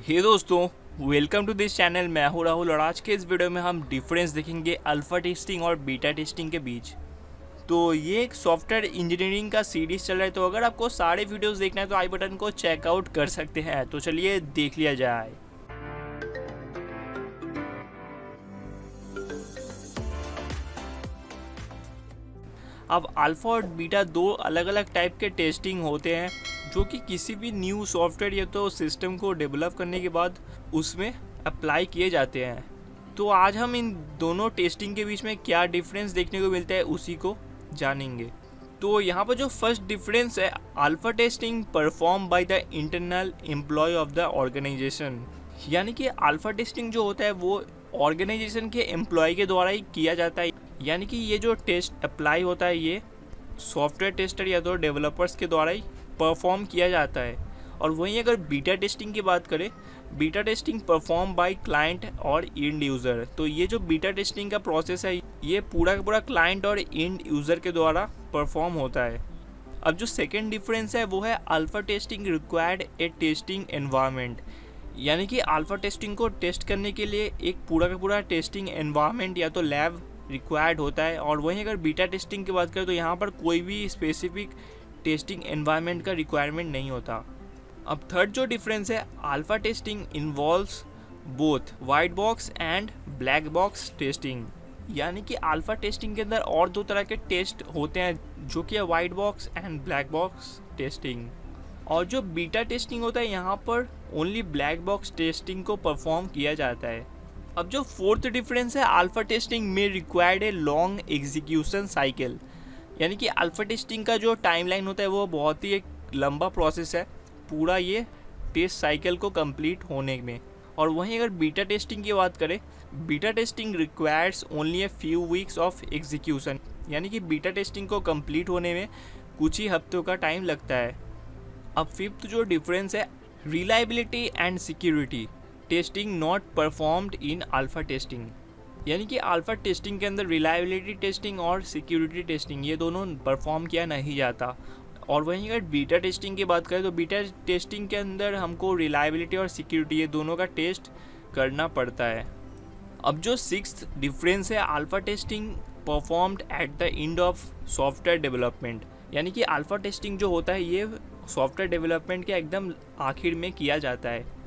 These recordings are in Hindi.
हे दोस्तों, वेलकम टू दिस चैनल। मैं हूं राहुल और आज के इस वीडियो में हम डिफरेंस देखेंगे अल्फ़ा टेस्टिंग और बीटा टेस्टिंग के बीच। तो ये एक सॉफ्टवेयर इंजीनियरिंग का सीरीज़ चल रहा है, तो अगर आपको सारे वीडियोस देखना है तो आई बटन को चेकआउट कर सकते हैं। तो चलिए देख लिया जाए। अब अल्फ़ा और बीटा दो अलग अलग टाइप के टेस्टिंग होते हैं जो कि किसी भी न्यू सॉफ्टवेयर या तो सिस्टम को डेवलप करने के बाद उसमें अप्लाई किए जाते हैं। तो आज हम इन दोनों टेस्टिंग के बीच में क्या डिफरेंस देखने को मिलता है उसी को जानेंगे। तो यहाँ पर जो फर्स्ट डिफरेंस है, alpha testing perform by the internal employ of the organisation. यानी कि अल्फ़ा टेस्टिंग जो होता है वो ऑर्गेनाइजेशन के एम्प्लॉय के द्वारा ही किया जाता है। यानी कि ये जो टेस्ट अप्लाई होता है ये सॉफ्टवेयर टेस्टर या तो डेवलपर्स के द्वारा ही परफॉर्म किया जाता है। और वहीं अगर बीटा टेस्टिंग की बात करें, beta testing perform by client और एंड यूज़र। तो ये जो बीटा टेस्टिंग का प्रोसेस है ये पूरा का पूरा क्लाइंट और एंड यूज़र के द्वारा परफॉर्म होता है। अब जो सेकेंड डिफरेंस है वो है अल्फ़ा टेस्टिंग रिक्वायर्ड ए टेस्टिंग एनवायरनमेंट। यानी कि अल्फ़ा टेस्टिंग को टेस्ट करने के लिए एक पूरा का पूरा टेस्टिंग एनवायरनमेंट या तो लैब रिक्वायर्ड होता है। और वहीं अगर बीटा टेस्टिंग की बात करें तो यहाँ पर कोई भी स्पेसिफिक टेस्टिंग एनवायरनमेंट का रिक्वायरमेंट नहीं होता। अब थर्ड जो डिफरेंस है, alpha testing involves both white box and black box testing. यानी कि अल्फ़ा टेस्टिंग के अंदर और दो तरह के टेस्ट होते हैं जो कि है white box and black box testing. और जो बीटा टेस्टिंग होता है यहाँ पर ओनली ब्लैक बॉक्स टेस्टिंग को परफॉर्म किया जाता है। अब जो फोर्थ डिफरेंस है, अल्फ़ा टेस्टिंग में required a long execution cycle. यानी कि अल्फ़ा टेस्टिंग का जो टाइमलाइन होता है वो बहुत ही एक लंबा प्रोसेस है पूरा ये टेस्ट साइकिल को कंप्लीट होने में। और वहीं अगर बीटा टेस्टिंग की बात करें, beta testing requires only a few weeks of execution. यानी कि बीटा टेस्टिंग को कंप्लीट होने में कुछ ही हफ्तों का टाइम लगता है। अब फिफ्थ जो डिफरेंस है, reliability and security testing not performed in alpha testing. यानी कि अल्फ़ा टेस्टिंग के अंदर रिलायबिलिटी टेस्टिंग और सिक्योरिटी टेस्टिंग ये दोनों परफॉर्म किया नहीं जाता। और वहीं अगर बीटा टेस्टिंग की बात करें तो बीटा टेस्टिंग के अंदर हमको रिलायबिलिटी और सिक्योरिटी ये दोनों का टेस्ट करना पड़ता है। अब जो सिक्स्थ डिफरेंस है, alpha testing performed at the end of software development. यानी कि अल्फ़ा टेस्टिंग जो होता है ये सॉफ्टवेयर डेवलपमेंट के एकदम आखिर में किया जाता है।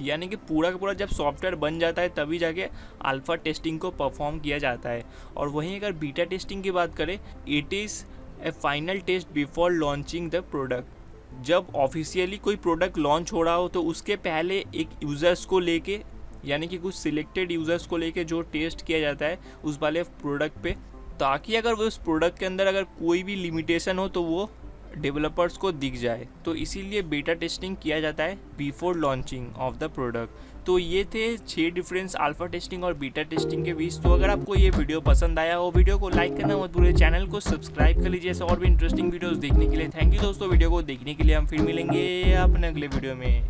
यानी कि पूरा का पूरा जब सॉफ्टवेयर बन जाता है तभी जाके अल्फ़ा टेस्टिंग को परफॉर्म किया जाता है। और वहीं अगर बीटा टेस्टिंग की बात करें, it is a final test before launching the product. जब ऑफिशियली कोई प्रोडक्ट लॉन्च हो रहा हो तो उसके पहले एक यूज़र्स को लेके, यानी कि कुछ सिलेक्टेड यूज़र्स को लेके जो टेस्ट किया जाता है उस वाले प्रोडक्ट पे, ताकि अगर वो उस प्रोडक्ट के अंदर अगर कोई भी लिमिटेशन हो तो वो डेवलपर्स को दिख जाए। तो इसीलिए बीटा टेस्टिंग किया जाता है before launching of the product. तो ये थे 6 डिफरेंस अल्फ़ा टेस्टिंग और बीटा टेस्टिंग के बीच। तो अगर आपको ये वीडियो पसंद आया हो, वीडियो को लाइक करना मत भूलिए, चैनल को सब्सक्राइब कर लीजिए ऐसे और भी इंटरेस्टिंग वीडियोस देखने के लिए। थैंक यू दोस्तों, वीडियो को देखने के लिए। हम फिर मिलेंगे अपने अगले वीडियो में।